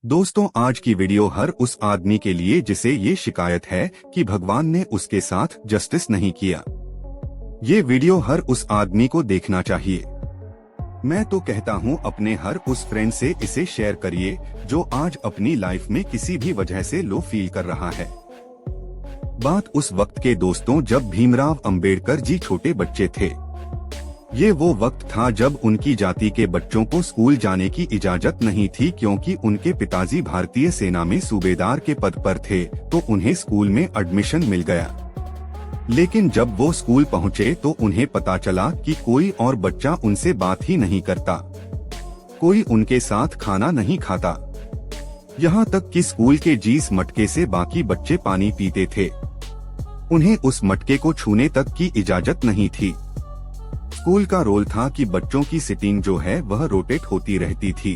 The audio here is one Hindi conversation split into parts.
दोस्तों, आज की वीडियो हर उस आदमी के लिए जिसे ये शिकायत है कि भगवान ने उसके साथ जस्टिस नहीं किया। ये वीडियो हर उस आदमी को देखना चाहिए। मैं तो कहता हूँ अपने हर उस फ्रेंड से इसे शेयर करिए जो आज अपनी लाइफ में किसी भी वजह से लो फील कर रहा है। बात उस वक्त के दोस्तों जब भीमराव अंबेडकर जी छोटे बच्चे थे। ये वो वक्त था जब उनकी जाति के बच्चों को स्कूल जाने की इजाजत नहीं थी, क्योंकि उनके पिताजी भारतीय सेना में सूबेदार के पद पर थे, तो उन्हें स्कूल में एडमिशन मिल गया। लेकिन जब वो स्कूल पहुंचे तो उन्हें पता चला कि कोई और बच्चा उनसे बात ही नहीं करता, कोई उनके साथ खाना नहीं खाता। यहाँ तक कि स्कूल के जिस मटके से बाकी बच्चे पानी पीते थे, उन्हें उस मटके को छूने तक की इजाजत नहीं थी। स्कूल का रोल था कि बच्चों की सीटिंग जो है वह रोटेट होती रहती थी,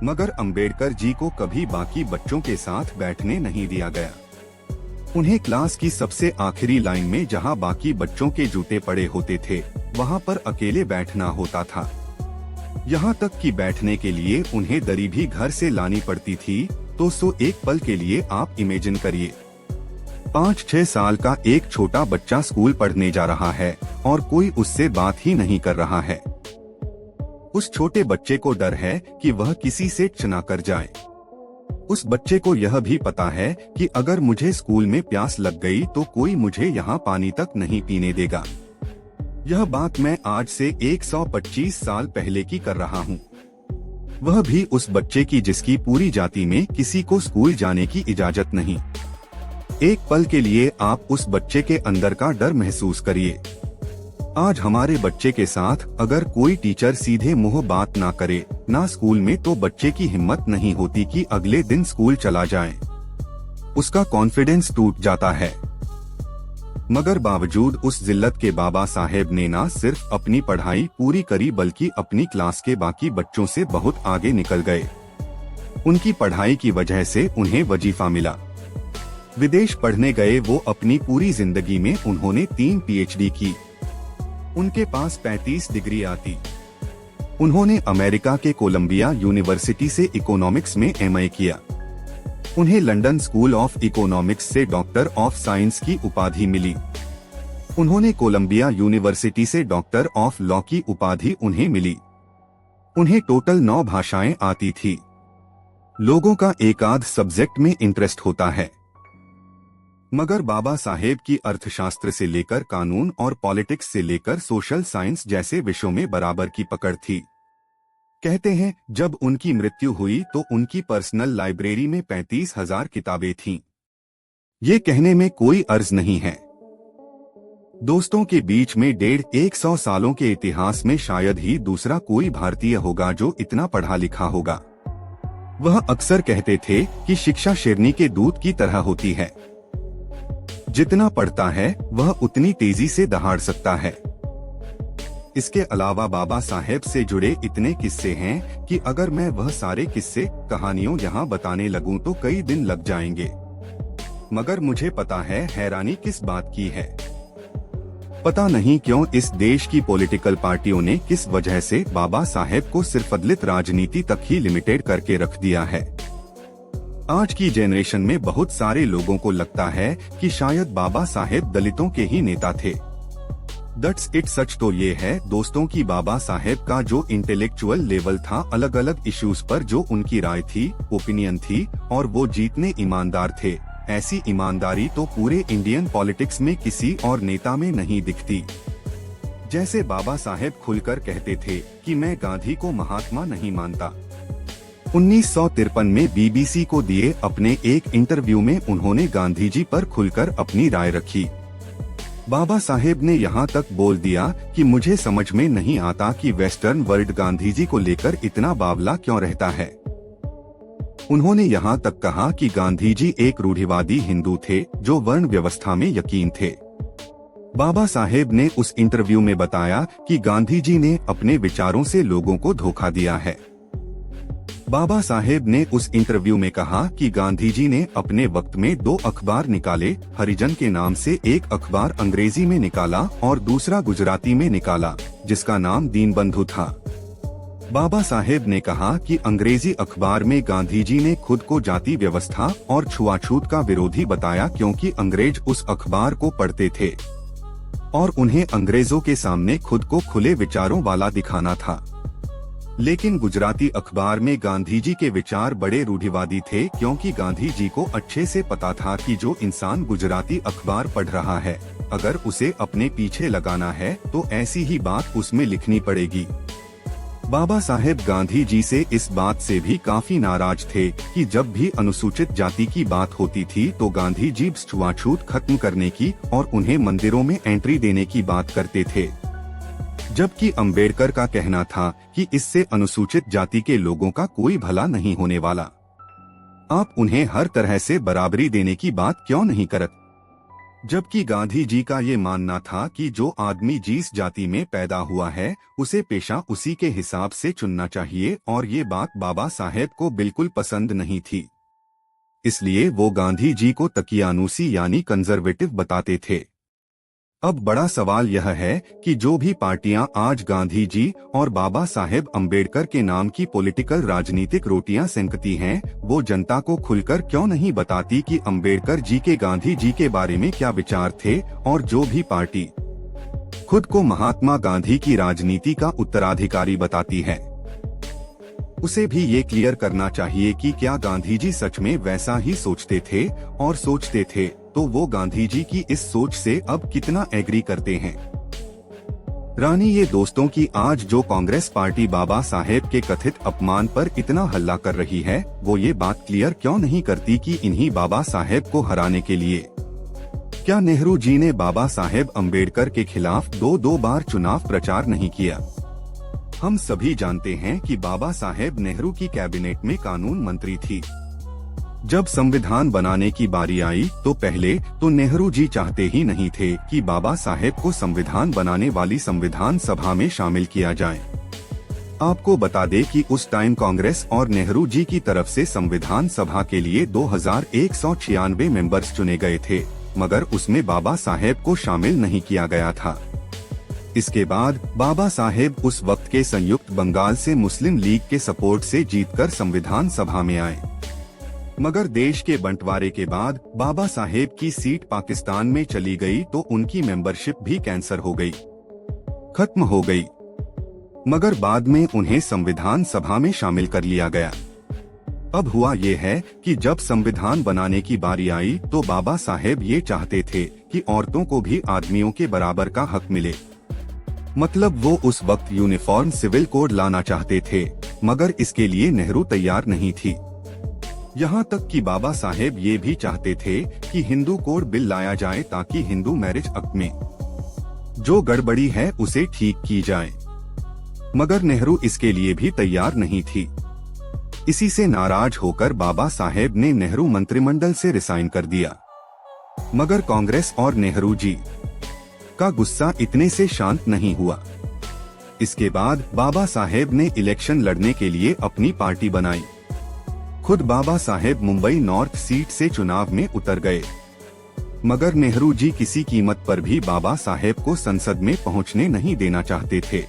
मगर अंबेडकर जी को कभी बाकी बच्चों के साथ बैठने नहीं दिया गया। उन्हें क्लास की सबसे आखिरी लाइन में, जहां बाकी बच्चों के जूते पड़े होते थे, वहां पर अकेले बैठना होता था। यहां तक कि बैठने के लिए उन्हें दरी भी घर से लानी पड़ती थी। तो एक पल के लिए आप इमेजिन करिए, 5-6 साल का एक छोटा बच्चा स्कूल पढ़ने जा रहा है और कोई उससे बात ही नहीं कर रहा है। उस छोटे बच्चे को डर है कि वह किसी से चना कर जाए। उस बच्चे को यह भी पता है कि अगर मुझे स्कूल में प्यास लग गई तो कोई मुझे यहाँ पानी तक नहीं पीने देगा। यह बात मैं आज से 125 साल पहले की कर रहा हूँ। वह भी उस बच्चे की जिसकी पूरी जाति में किसी को स्कूल जाने की इजाजत नहीं। एक पल के लिए आप उस बच्चे के अंदर का डर महसूस करिए। आज हमारे बच्चे के साथ अगर कोई टीचर सीधे मुंह बात ना करे ना स्कूल में, तो बच्चे की हिम्मत नहीं होती कि अगले दिन स्कूल चला जाए। उसका कॉन्फिडेंस टूट जाता है। मगर बावजूद उस जिल्लत के बाबा साहेब ने ना सिर्फ अपनी पढ़ाई पूरी करी बल्कि अपनी क्लास के बाकी बच्चों से बहुत आगे निकल गए। उनकी पढ़ाई की वजह से उन्हें वजीफा मिला। विदेश पढ़ने गए वो अपनी पूरी जिंदगी में उन्होंने 3 PhD की। उनके पास 35 डिग्रियां थी। उन्होंने अमेरिका के कोलंबिया यूनिवर्सिटी से इकोनॉमिक्स में MA किया। उन्हें लंदन स्कूल ऑफ इकोनॉमिक्स से डॉक्टर ऑफ साइंस की उपाधि मिली। उन्होंने कोलंबिया यूनिवर्सिटी से डॉक्टर ऑफ लॉ की उपाधि उन्हें मिली। उन्हें टोटल 9 भाषाएं आती थी। लोगों का एक आध सब्जेक्ट में इंटरेस्ट होता है, मगर बाबा साहेब की अर्थशास्त्र से लेकर कानून और पॉलिटिक्स से लेकर सोशल साइंस जैसे विषयों में बराबर की पकड़ थी। कहते हैं जब उनकी मृत्यु हुई तो उनकी पर्सनल लाइब्रेरी में 35,000 किताबें थीं। ये कहने में कोई अर्ज नहीं है। दोस्तों के बीच में 150 सालों के इतिहास में शायद ही दूसरा कोई भारतीय होगा जो इतना पढ़ा लिखा होगा। वह अक्सर कहते थे कि शिक्षा शेरनी के दूध की तरह होती है, जितना पढ़ता है वह उतनी तेजी से दहाड़ सकता है। इसके अलावा बाबा साहेब से जुड़े इतने किस्से हैं कि अगर मैं वह सारे किस्से कहानियों यहाँ बताने लगूं तो कई दिन लग जाएंगे। मगर मुझे पता है हैरानी किस बात की है। पता नहीं क्यों इस देश की पॉलिटिकल पार्टियों ने किस वजह से बाबा साहेब को सिर्फ दलित राजनीति तक ही लिमिटेड करके रख दिया है। आज की जनरेशन में बहुत सारे लोगों को लगता है कि शायद बाबा साहेब दलितों के ही नेता थे। That's it. सच तो ये है दोस्तों की बाबा साहेब का जो इंटेलेक्चुअल लेवल था, अलग अलग इश्यूज पर जो उनकी राय थी, ओपिनियन थी, और वो जीतने ईमानदार थे। ऐसी ईमानदारी तो पूरे इंडियन पॉलिटिक्स में किसी और नेता में नहीं दिखती। जैसे बाबा साहेब खुलकर कहते थे कि मैं गांधी को महात्मा नहीं मानता। 1953 में BBC को दिए अपने एक इंटरव्यू में उन्होंने गांधी जी पर खुलकर अपनी राय रखी। बाबा साहेब ने यहाँ तक बोल दिया कि मुझे समझ में नहीं आता कि वेस्टर्न वर्ल्ड गांधी जी को लेकर इतना बावला क्यों रहता है। उन्होंने यहाँ तक कहा कि गांधी जी एक रूढ़िवादी हिंदू थे जो वर्ण व्यवस्था में यकीन थे। बाबा साहेब ने उस इंटरव्यू में बताया कि गांधी जी ने अपने विचारों से लोगों को धोखा दिया है। बाबा साहेब ने उस इंटरव्यू में कहा कि गांधी जी ने अपने वक्त में 2 अखबार निकाले। हरिजन के नाम से एक अखबार अंग्रेजी में निकाला और दूसरा गुजराती में निकाला, जिसका नाम दीनबंधु था। बाबा साहेब ने कहा कि अंग्रेजी अखबार में गांधी जी ने खुद को जाति व्यवस्था और छुआछूत का विरोधी बताया, क्योंकि अंग्रेज उस अखबार को पढ़ते थे और उन्हें अंग्रेजों के सामने खुद को खुले विचारों वाला दिखाना था। लेकिन गुजराती अखबार में गांधी जी के विचार बड़े रूढ़िवादी थे, क्योंकि गांधी जी को अच्छे से पता था कि जो इंसान गुजराती अखबार पढ़ रहा है, अगर उसे अपने पीछे लगाना है तो ऐसी ही बात उसमें लिखनी पड़ेगी। बाबा साहेब गांधी जी से इस बात से भी काफी नाराज थे कि जब भी अनुसूचित जाति की बात होती थी तो गांधी जी छुआछूत खत्म करने की और उन्हें मंदिरों में एंट्री देने की बात करते थे, जबकि अंबेडकर का कहना था कि इससे अनुसूचित जाति के लोगों का कोई भला नहीं होने वाला। आप उन्हें हर तरह से बराबरी देने की बात क्यों नहीं करते? जबकि गांधी जी का ये मानना था कि जो आदमी जिस जाति में पैदा हुआ है उसे पेशा उसी के हिसाब से चुनना चाहिए, और ये बात बाबा साहेब को बिल्कुल पसंद नहीं थी। इसलिए वो गांधी जी को तकियानुसी यानी कंजर्वेटिव बताते थे। अब बड़ा सवाल यह है कि जो भी पार्टियां आज गांधी जी और बाबा साहेब अंबेडकर के नाम की पॉलिटिकल राजनीतिक रोटियां सेंकती हैं, वो जनता को खुलकर क्यों नहीं बताती कि अंबेडकर जी के गांधी जी के बारे में क्या विचार थे, और जो भी पार्टी खुद को महात्मा गांधी की राजनीति का उत्तराधिकारी बताती है उसे भी ये क्लियर करना चाहिए कि क्या गांधी जी सच में वैसा ही सोचते थे, और सोचते थे तो वो गांधी जी की इस सोच से अब कितना एग्री करते हैं। रानी ये दोस्तों की आज जो कांग्रेस पार्टी बाबा साहेब के कथित अपमान पर इतना हल्ला कर रही है, वो ये बात क्लियर क्यों नहीं करती कि इन्हीं बाबा साहेब को हराने के लिए क्या नेहरू जी ने बाबा साहेब अंबेडकर के खिलाफ दो बार चुनाव प्रचार नहीं किया? हम सभी जानते हैं कि बाबा साहेब नेहरू की कैबिनेट में कानून मंत्री थी। जब संविधान बनाने की बारी आई तो पहले तो नेहरू जी चाहते ही नहीं थे कि बाबा साहेब को संविधान बनाने वाली संविधान सभा में शामिल किया जाए। आपको बता दें कि उस टाइम कांग्रेस और नेहरू जी की तरफ से संविधान सभा के लिए 2196 मेंबर्स चुने गए थे, मगर उसमें बाबा साहेब को शामिल नहीं किया गया था। इसके बाद बाबा साहेब उस वक्त के संयुक्त बंगाल से मुस्लिम लीग के सपोर्ट से जीतकर संविधान सभा में आए, मगर देश के बंटवारे के बाद बाबा साहेब की सीट पाकिस्तान में चली गई तो उनकी मेंबरशिप भी कैंसिल हो गई, खत्म हो गई। मगर बाद में उन्हें संविधान सभा में शामिल कर लिया गया। अब हुआ ये है कि जब संविधान बनाने की बारी आई तो बाबा साहेब ये चाहते थे कि औरतों को भी आदमियों के बराबर का हक मिले, मतलब वो उस वक्त यूनिफॉर्म सिविल कोड लाना चाहते थे, मगर इसके लिए नेहरू तैयार नहीं थी। यहाँ तक कि बाबा साहेब ये भी चाहते थे कि हिंदू कोड बिल लाया जाए ताकि हिंदू मैरिज एक्ट में जो गड़बड़ी है उसे ठीक की जाए, मगर नेहरू इसके लिए भी तैयार नहीं थी। इसी से नाराज होकर बाबा साहेब ने नेहरू मंत्रिमंडल से रिसाइन कर दिया, मगर कांग्रेस और नेहरू जी का गुस्सा इतने से शांत नहीं हुआ। इसके बाद बाबा साहेब ने इलेक्शन लड़ने के लिए अपनी पार्टी बनाई। खुद बाबा साहेब मुंबई नॉर्थ सीट से चुनाव में उतर गए, मगर नेहरू जी किसी कीमत पर भी बाबा साहेब को संसद में पहुंचने नहीं देना चाहते थे।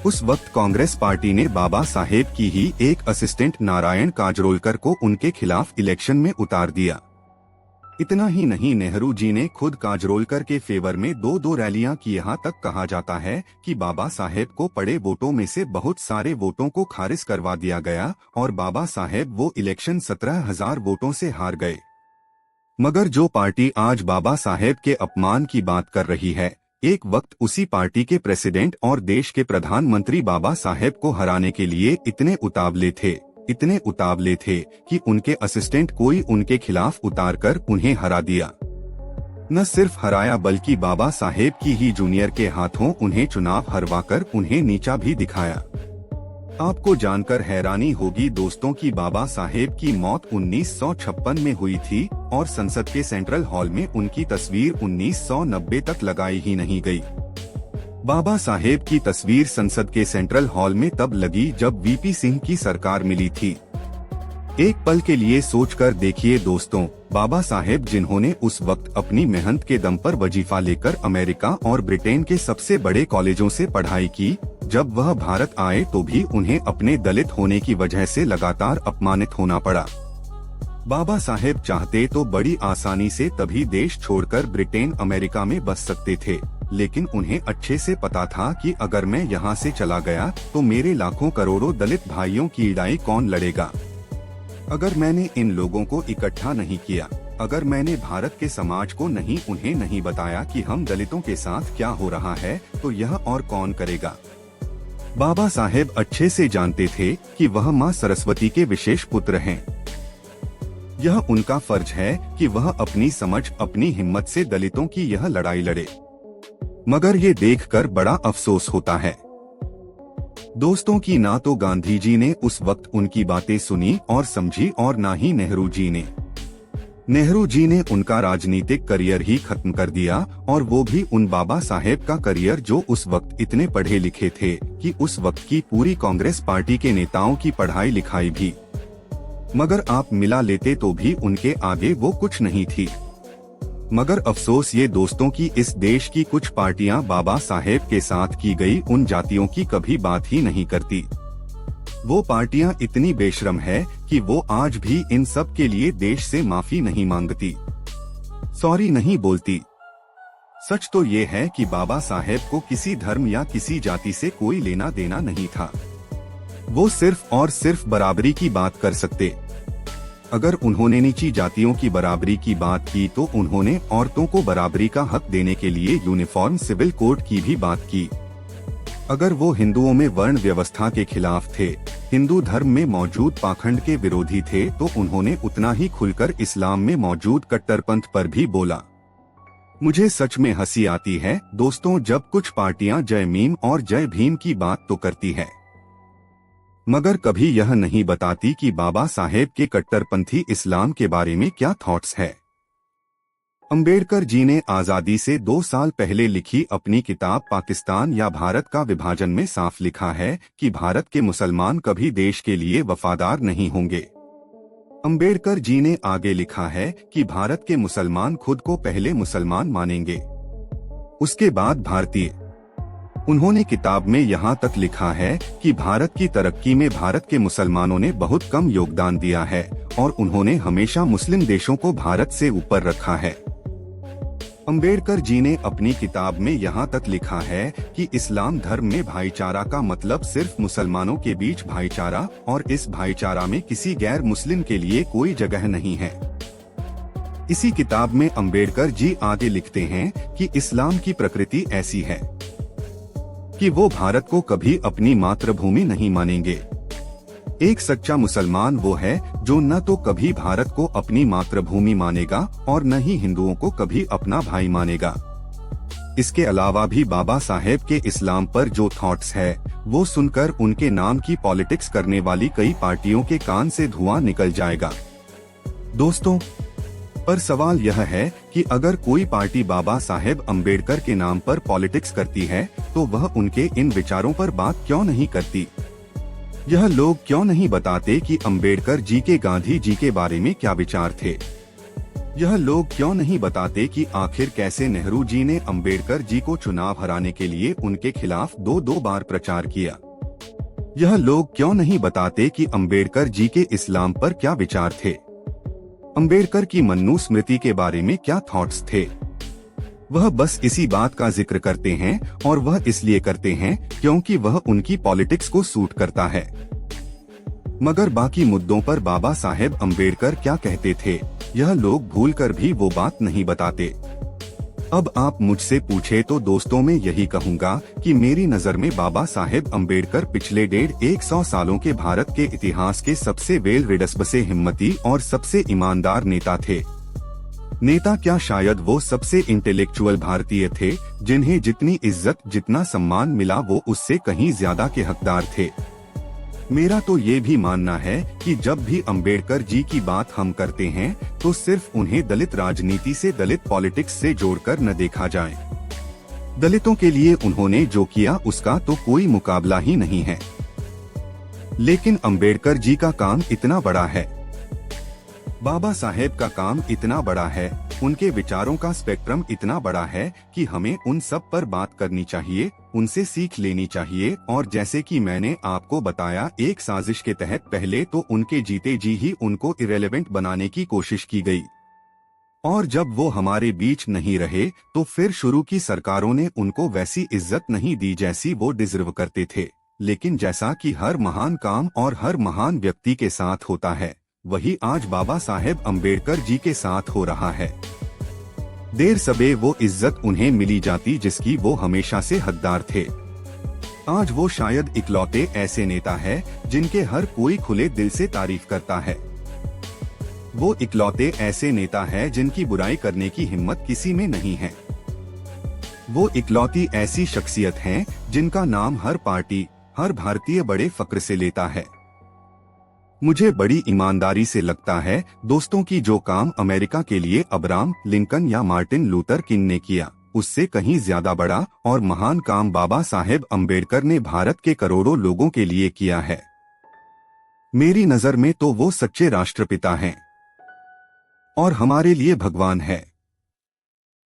उस वक्त कांग्रेस पार्टी ने बाबा साहेब की ही एक असिस्टेंट नारायण काजरोलकर को उनके खिलाफ इलेक्शन में उतार दिया। इतना ही नहीं, नेहरू जी ने खुद काजरोलकर के फेवर में दो रैलियां की। यहाँ तक कहा जाता है कि बाबा साहेब को पड़े वोटों में से बहुत सारे वोटों को खारिज करवा दिया गया और बाबा साहेब वो इलेक्शन 17,000 वोटों से हार गए। मगर जो पार्टी आज बाबा साहेब के अपमान की बात कर रही है, एक वक्त उसी पार्टी के प्रेसिडेंट और देश के प्रधानमंत्री बाबा साहेब को हराने के लिए इतने उतावले थे कि उनके असिस्टेंट कोई उनके खिलाफ उतारकर उन्हें हरा दिया। न सिर्फ हराया बल्कि बाबा साहेब की ही जूनियर के हाथों उन्हें चुनाव हरवाकर उन्हें नीचा भी दिखाया। आपको जानकर हैरानी होगी दोस्तों कि बाबा साहेब की मौत 1956 में हुई थी और संसद के सेंट्रल हॉल में उनकी तस्वीर 1990 तक लगाई ही नहीं गई। बाबा साहेब की तस्वीर संसद के सेंट्रल हॉल में तब लगी जब वीपी सिंह की सरकार मिली थी। एक पल के लिए सोचकर देखिए दोस्तों, बाबा साहेब जिन्होंने उस वक्त अपनी मेहनत के दम पर वजीफा लेकर अमेरिका और ब्रिटेन के सबसे बड़े कॉलेजों से पढ़ाई की, जब वह भारत आए तो भी उन्हें अपने दलित होने की वजह से लगातार अपमानित होना पड़ा। बाबा साहेब चाहते तो बड़ी आसानी से तभी देश छोड़कर ब्रिटेन अमेरिका में बस सकते थे, लेकिन उन्हें अच्छे से पता था कि अगर मैं यहाँ से चला गया तो मेरे लाखों करोड़ों दलित भाइयों की लड़ाई कौन लड़ेगा। अगर मैंने इन लोगों को इकट्ठा नहीं किया, अगर मैंने भारत के समाज को उन्हें नहीं बताया कि हम दलितों के साथ क्या हो रहा है, तो यह और कौन करेगा। बाबा साहेब अच्छे से जानते थे कि वह मां सरस्वती के विशेष पुत्र हैं। यह उनका फर्ज है कि वह अपनी समझ, अपनी हिम्मत से दलितों की यह लड़ाई लड़े। मगर ये देखकर बड़ा अफसोस होता है दोस्तों कि ना तो गांधी जी ने उस वक्त उनकी बातें सुनी और समझी, और ना ही नेहरू जी ने। नेहरू जी ने उनका राजनीतिक करियर ही खत्म कर दिया, और वो भी उन बाबा साहेब का करियर जो उस वक्त इतने पढ़े लिखे थे कि उस वक्त की पूरी कांग्रेस पार्टी के नेताओं की पढ़ाई लिखाई भी। मगर आप मिला लेते तो भी उनके आगे वो कुछ नहीं थी। मगर अफसोस ये दोस्तों की इस देश की कुछ पार्टियां बाबा साहेब के साथ की गई उन जातियों की कभी बात ही नहीं करती। वो पार्टियां इतनी बेशर्म है कि वो आज भी इन सब के लिए देश से माफी नहीं मांगती, सॉरी नहीं बोलती। सच तो ये है कि बाबा साहेब को किसी धर्म या किसी जाति से कोई लेना देना नहीं था। वो सिर्फ और सिर्फ बराबरी की बात कर सकते। अगर उन्होंने नीची जातियों की बराबरी की बात की तो उन्होंने औरतों को बराबरी का हक देने के लिए यूनिफॉर्म सिविल कोड की भी बात की। अगर वो हिंदुओं में वर्ण व्यवस्था के खिलाफ थे, हिंदू धर्म में मौजूद पाखंड के विरोधी थे, तो उन्होंने उतना ही खुलकर इस्लाम में मौजूद कट्टरपंथ पर भी बोला। मुझे सच में हंसी आती है दोस्तों जब कुछ पार्टियां जय मीम और जय भीम की बात तो करती है, मगर कभी यह नहीं बताती कि बाबा साहेब के कट्टरपंथी इस्लाम के बारे में क्या थॉट्स है। अंबेडकर जी ने आजादी से 2 साल पहले लिखी अपनी किताब पाकिस्तान या भारत का विभाजन में साफ लिखा है कि भारत के मुसलमान कभी देश के लिए वफादार नहीं होंगे। अंबेडकर जी ने आगे लिखा है कि भारत के मुसलमान खुद को पहले मुसलमान मानेंगे, उसके बाद भारतीय। उन्होंने किताब में यहाँ तक लिखा है कि भारत की तरक्की में भारत के मुसलमानों ने बहुत कम योगदान दिया है और उन्होंने हमेशा मुस्लिम देशों को भारत से ऊपर रखा है। अंबेडकर जी ने अपनी किताब में यहाँ तक लिखा है कि इस्लाम धर्म में भाईचारा का मतलब सिर्फ मुसलमानों के बीच भाईचारा, और इस भाईचारा में किसी गैर मुस्लिम के लिए कोई जगह नहीं है। इसी किताब में अंबेडकर जी आगे लिखते हैं कि इस्लाम की प्रकृति ऐसी है कि वो भारत को कभी अपनी मातृभूमि नहीं मानेंगे। एक सच्चा मुसलमान वो है जो न तो कभी भारत को अपनी मातृभूमि मानेगा और न ही हिंदुओं को कभी अपना भाई मानेगा। इसके अलावा भी बाबा साहेब के इस्लाम पर जो थॉट्स है वो सुनकर उनके नाम की पॉलिटिक्स करने वाली कई पार्टियों के कान से धुआं निकल जाएगा। दोस्तों, पर सवाल यह है कि अगर कोई पार्टी बाबा साहेब अंबेडकर के नाम पर पॉलिटिक्स करती है तो वह उनके इन विचारों पर बात क्यों नहीं करती। यह लोग क्यों नहीं बताते कि अंबेडकर जी के गांधी जी के बारे में क्या विचार थे। यह लोग क्यों नहीं बताते कि आखिर कैसे नेहरू जी ने अंबेडकर जी को चुनाव हराने के लिए उनके खिलाफ 2 बार प्रचार किया। यह लोग क्यों नहीं बताते कि अंबेडकर जी के इस्लाम पर क्या विचार थे, अंबेडकर की मन्नू स्मृति के बारे में क्या थॉट्स थे। वह बस इसी बात का जिक्र करते हैं और वह इसलिए करते हैं क्योंकि वह उनकी पॉलिटिक्स को सूट करता है। मगर बाकी मुद्दों पर बाबा साहेब अंबेडकर क्या कहते थे यह लोग भूलकर भी वो बात नहीं बताते। अब आप मुझसे पूछे तो दोस्तों मैं यही कहूँगा कि मेरी नज़र में बाबा साहेब अंबेडकर पिछले 150 सालों के भारत के इतिहास के सबसे वेल रिडस्बसे हिम्मती और सबसे ईमानदार नेता थे। नेता क्या, शायद वो सबसे इंटेलेक्चुअल भारतीय थे जिन्हें जितनी इज्जत जितना सम्मान मिला वो उससे कहीं ज्यादा के हकदार थे। मेरा तो ये भी मानना है कि जब भी अंबेडकर जी की बात हम करते हैं तो सिर्फ उन्हें दलित राजनीति से, दलित पॉलिटिक्स से जोड़कर न देखा जाए। दलितों के लिए उन्होंने जो किया उसका तो कोई मुकाबला ही नहीं है। लेकिन अंबेडकर जी का काम इतना बड़ा है, बाबा साहेब का काम इतना बड़ा है, उनके विचारों का स्पेक्ट्रम इतना बड़ा है कि हमें उन सब पर बात करनी चाहिए, उनसे सीख लेनी चाहिए। और जैसे कि मैंने आपको बताया, एक साजिश के तहत पहले तो उनके जीते जी ही उनको इरेलेवेंट बनाने की कोशिश की गई, और जब वो हमारे बीच नहीं रहे तो फिर शुरू की सरकारों ने उनको वैसी इज्जत नहीं दी जैसी वो डिजर्व करते थे। लेकिन जैसा कि हर महान काम और हर महान व्यक्ति के साथ होता है, वही आज बाबा साहेब अम्बेडकर जी के साथ हो रहा है। देर सबे वो इज्जत उन्हें मिली जाती जिसकी वो हमेशा से हकदार थे। आज वो शायद इकलौते ऐसे नेता है जिनके हर कोई खुले दिल से तारीफ करता है। वो इकलौते ऐसे नेता है जिनकी बुराई करने की हिम्मत किसी में नहीं है। वो इकलौती ऐसी शख्सियत हैं जिनका नाम हर पार्टी, हर भारतीय बड़े फक्र से लेता है। मुझे बड़ी ईमानदारी से लगता है दोस्तों की जो काम अमेरिका के लिए अब्राहम लिंकन या मार्टिन लूथर किंग ने किया, उससे कहीं ज्यादा बड़ा और महान काम बाबा साहेब अम्बेडकर ने भारत के करोड़ों लोगों के लिए किया है। मेरी नजर में तो वो सच्चे राष्ट्रपिता हैं और हमारे लिए भगवान है।